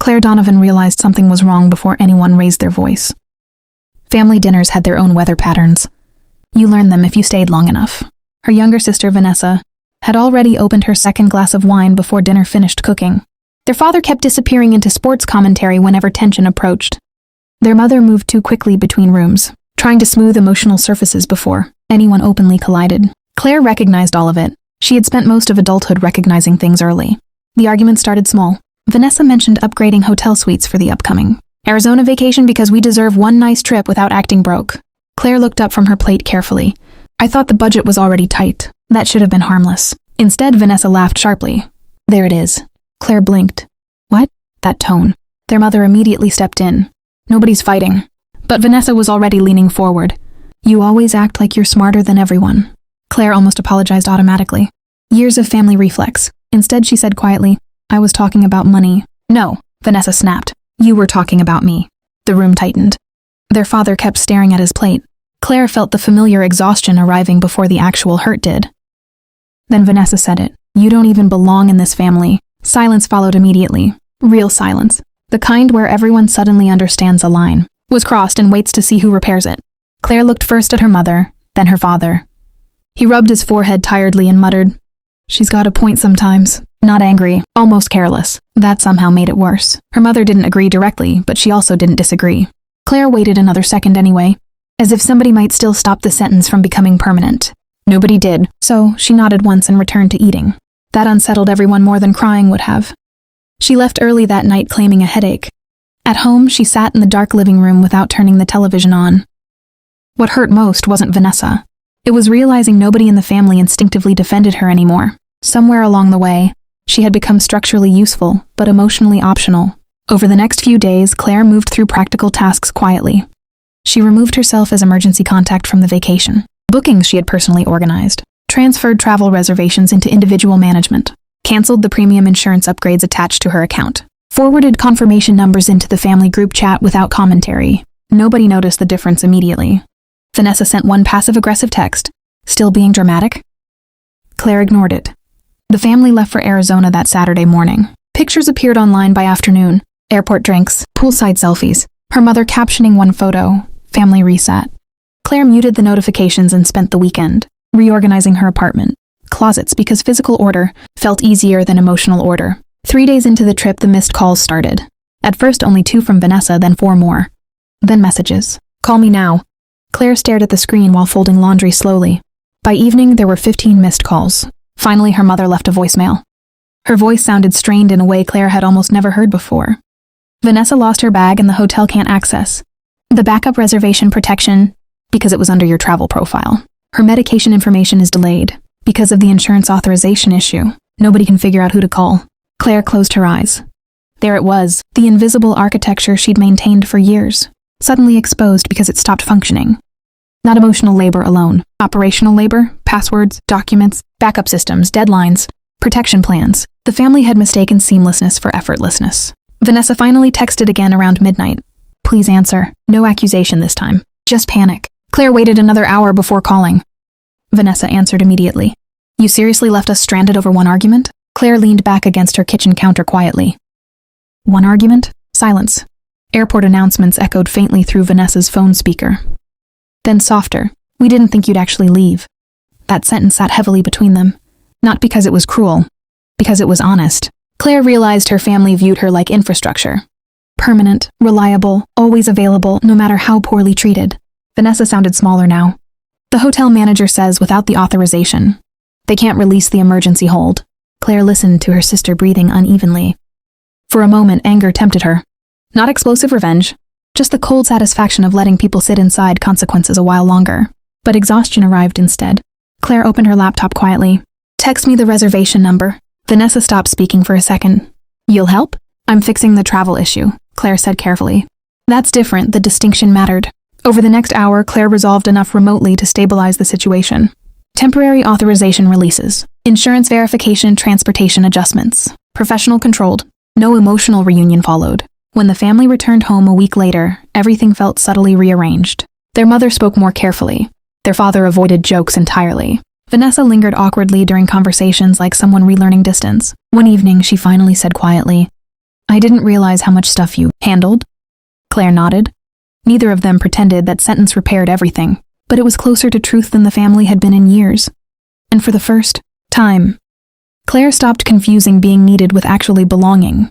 Claire Donovan realized something was wrong before anyone raised their voice. Family dinners had their own weather patterns. You learned them if you stayed long enough. Her younger sister, Vanessa, had already opened her second glass of wine before dinner finished cooking. Their father kept disappearing into sports commentary whenever tension approached. Their mother moved too quickly between rooms, trying to smooth emotional surfaces before anyone openly collided. Claire recognized all of it. She had spent most of adulthood recognizing things early. The argument started small. Vanessa mentioned upgrading hotel suites for the upcoming Arizona vacation because we deserve one nice trip without acting broke. Claire looked up from her plate carefully. I thought the budget was already tight. That should have been harmless. Instead, Vanessa laughed sharply. There it is. Claire blinked. What? That tone. Their mother immediately stepped in. Nobody's fighting. But Vanessa was already leaning forward. You always act like you're smarter than everyone. Claire almost apologized automatically. Years of family reflex. Instead, she said quietly, I was talking about money. No, Vanessa snapped. You were talking about me. The room tightened. Their father kept staring at his plate. Claire felt the familiar exhaustion arriving before the actual hurt did. Then Vanessa said it. You don't even belong in this family. Silence followed immediately. Real silence. The kind where everyone suddenly understands a line was crossed and waits to see who repairs it. Claire looked first at her mother, then her father. He rubbed his forehead tiredly and muttered, She's got a point sometimes. Not angry, almost careless. That somehow made it worse. Her mother didn't agree directly, but she also didn't disagree. Claire waited another second anyway, as if somebody might still stop the sentence from becoming permanent. Nobody did, so she nodded once and returned to eating. That unsettled everyone more than crying would have. She left early that night claiming a headache. At home, she sat in the dark living room without turning the television on. What hurt most wasn't Vanessa. It was realizing nobody in the family instinctively defended her anymore. Somewhere along the way, she had become structurally useful, but emotionally optional. Over the next few days, Claire moved through practical tasks quietly. She removed herself as emergency contact from the vacation. Bookings she had personally organized. Transferred travel reservations into individual management. Canceled the premium insurance upgrades attached to her account. Forwarded confirmation numbers into the family group chat without commentary. Nobody noticed the difference immediately. Vanessa sent one passive-aggressive text. Still being dramatic? Claire ignored it. The family left for Arizona that Saturday morning. Pictures appeared online by afternoon. Airport drinks, poolside selfies. Her mother captioning one photo. Family reset. Claire muted the notifications and spent the weekend reorganizing her apartment. Closets because physical order felt easier than emotional order. 3 days into the trip, the missed calls started. At first only 2 from Vanessa, then 4 more. Then messages. Call me now. Claire stared at the screen while folding laundry slowly. By evening, there were 15 missed calls. Finally, her mother left a voicemail. Her voice sounded strained in a way Claire had almost never heard before. Vanessa lost her bag and the hotel can't access. The backup reservation protection, because it was under your travel profile. Her medication information is delayed, because of the insurance authorization issue. Nobody can figure out who to call. Claire closed her eyes. There it was, the invisible architecture she'd maintained for years, suddenly exposed because it stopped functioning. Not emotional labor alone. Operational labor, passwords, documents, backup systems, deadlines, protection plans. The family had mistaken seamlessness for effortlessness. Vanessa finally texted again around midnight. Please answer. No accusation this time. Just panic. Claire waited another hour before calling. Vanessa answered immediately. You seriously left us stranded over one argument? Claire leaned back against her kitchen counter quietly. One argument? Silence. Airport announcements echoed faintly through Vanessa's phone speaker. Then softer. We didn't think you'd actually leave. That sentence sat heavily between them. Not because it was cruel, because it was honest. Claire realized her family viewed her like infrastructure. Permanent, reliable, always available, no matter how poorly treated. Vanessa sounded smaller now. The hotel manager says without the authorization, they can't release the emergency hold. Claire listened to her sister breathing unevenly. For a moment, anger tempted her. Not explosive revenge, just the cold satisfaction of letting people sit inside consequences a while longer. But exhaustion arrived instead. Claire opened her laptop quietly. Text me the reservation number. Vanessa stopped speaking for a second. You'll help? I'm fixing the travel issue, Claire said carefully. That's different, the distinction mattered. Over the next hour, Claire resolved enough remotely to stabilize the situation. Temporary authorization releases. Insurance verification, transportation adjustments. Professional controlled. No emotional reunion followed. When the family returned home a week later, everything felt subtly rearranged. Their mother spoke more carefully. Their father avoided jokes entirely. Vanessa lingered awkwardly during conversations like someone relearning distance. One evening, she finally said quietly, I didn't realize how much stuff you handled. Claire nodded. Neither of them pretended that sentence repaired everything, but it was closer to truth than the family had been in years. And for the first time, Claire stopped confusing being needed with actually belonging.